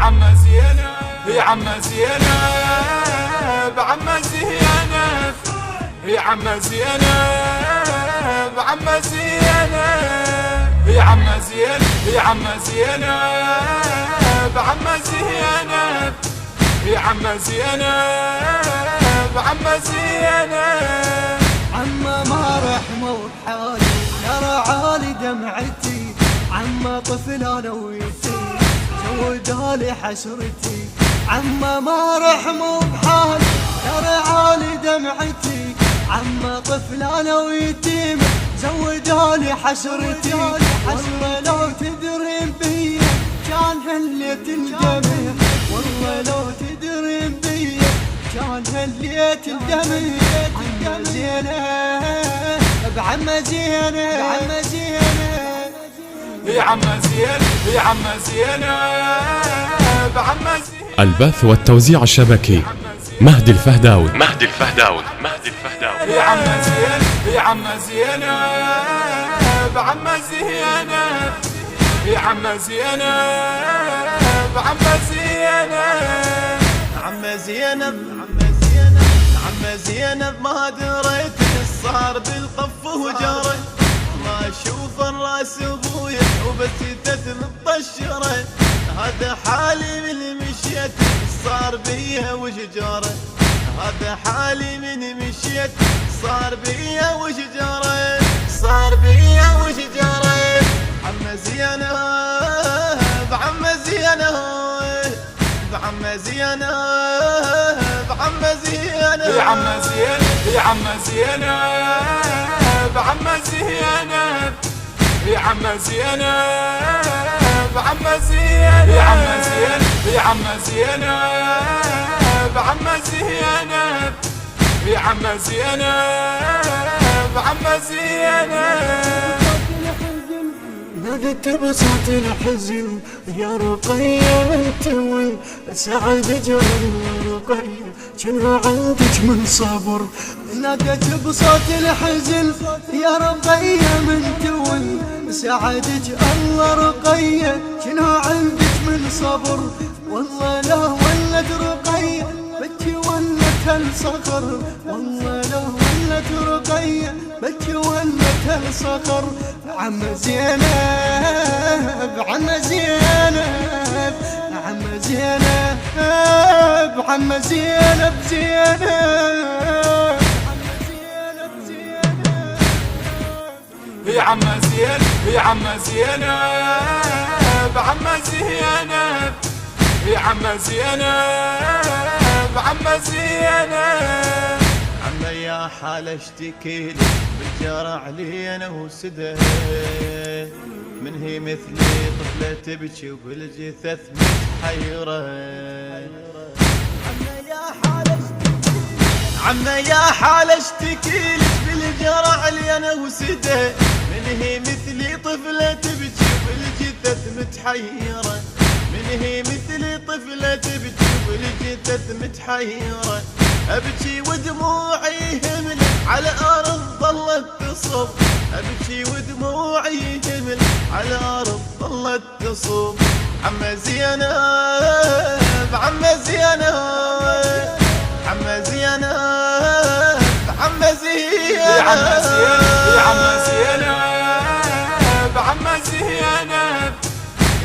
عم زينب يا عم زينب عم زينب يا عم زينب عم زينب يا عم زينب يا عم زينب عم زينب يا عم زينب عم زينب. عما ما رحموا بحالي ترى عالي دمعتي، عما طفل انا ويتيم زودالي حسرتي. عما ما رحموا بحالي ترى عالي دمعتي، عما طفل انا ويتيم زودالي حسرتي. والله لو تدرين بيا كان هليت الدمع، والله لو تدرين بيا كان هليت الدمع. عم زينب بعم زينب بعم زينب يا عم زينب يا عم زينب عم زينب. البث والتوزيع الشبكي مهدي الفهداوي. يا عم زينب يا عم زينب عم زينب يا عم زينب عم زينب. عم زينب عم زينب ما دريت صار بالقف وجري، ما اشوف الراس ابويا وبس تثم الطشره. هذا حالي من مشيت صار بيها وشجره، هذا حالي من مشيت صار بيها وشجره، صار بيها وشجره. عم زينب عم زينب عم زينب عم زينب يا عم زينب يا عم زينب عم زينب يا عم زينب عم زينب يا عم زينب يا عم زينب عم زينب يا عم زينب عم زينب. نادت بصوت الحزن يا رقية انت وين سعد جرى رقية شنو عندك من صبر. نادت بصوت الحزن يا رقية من توي سعدك الله رقية شنو عندك من صبر. والله لا ولد رقية بكي ولت الصخر، والله لا ولت رقية بكي ولت الصخر. عم زينب عم زينب عم زينب عم زينب زينب عم زينب زينب يا عم زينب يا عم زينب عم زينب يا عم زينب عم زينب. عم يا حال اشتكي لك بالجرع لي انا وسده، من هي مثلي طفلة تبكي وبالجثث متحيرة. عم يا حال اشتكي لك بالجرع لي انا وسده، من هي مثلي طفلة تبكي وبالجثث متحيرة، من هي مثلي طفلة تبكي وبالجثث متحيرة. أبكي ودموعي همل على أرض ظلت تصب، أبكي ودموعي همل على أرض ظلت تصب. عم زينب عم زينب عم زينب عم زينب يا عم زينب يا عم زينب عم زينب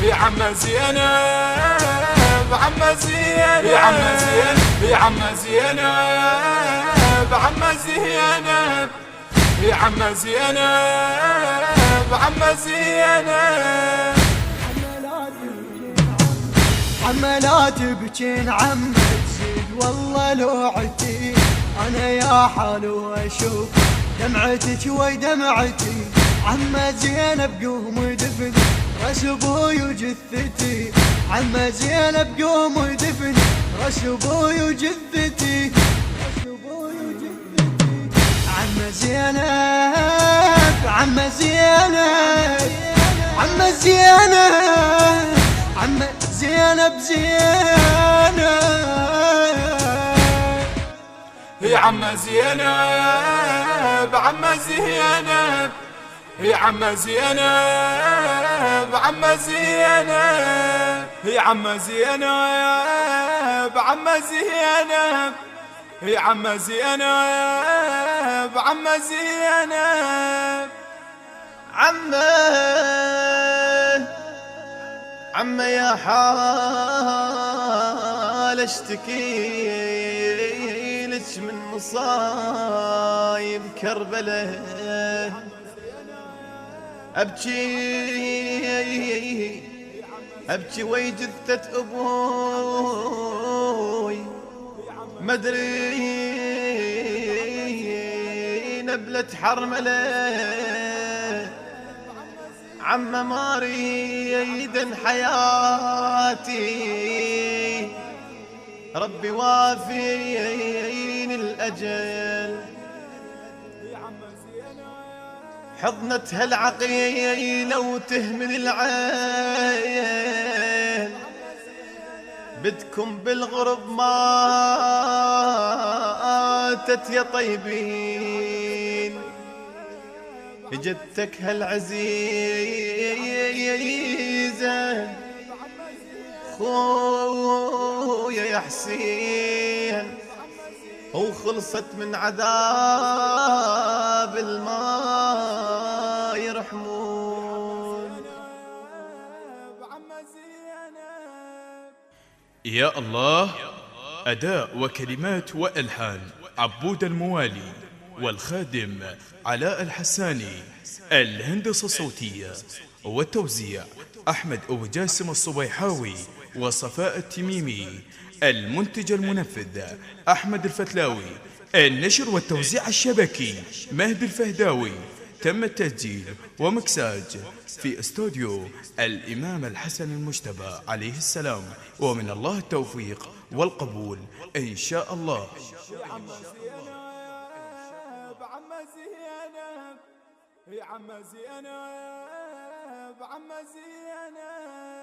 يا عم زينب عم زينب يا عم زينب يا عم زينب عم زينب يا عم زينب عم زينب. عم لا تبكين عم تزيد والله لوعتي، انا يا حلو اشوف دمعتك ودمعتي. عم زينب قوم ودفن راس ابوي وجثتي، عم زينب قوم ودفن راس ابوي وجثتي، عم زينب عم زينب عم زينب عم زينب زينب يا عم زينب عم زينب يا عم زينب عم زينب يا عم زينب عم زينب يا عم زينب عم زينب عمه يا حال اشتكي لك من مصايب كربله ابكي وي جثة ابوي مدري نبلة حرمله عم ما اريد حياتي ربي وافيني الاجل حضنتها العقيلة وتهمل العين بدكم بالغرب ماتت يا طيبين جدتك هالعزيزة خويا يا حسين وخلصت من عذاب الماء يرحمون. يا الله. أداء وكلمات وألحان عبود الموالي، والخادم علاء الحساني. الهندسة الصوتية والتوزيع أحمد أبو جاسم الصبيحاوي وصفاء التميمي. المنتج المنفذ أحمد الفتلاوي. النشر والتوزيع الشبكي مهدي الفهداوي. تم التسجيل ومكساج في استوديو الإمام الحسن المجتبى عليه السلام، ومن الله التوفيق والقبول إن شاء الله. يا عم زينب عم زينب يا عم زينب عم زينب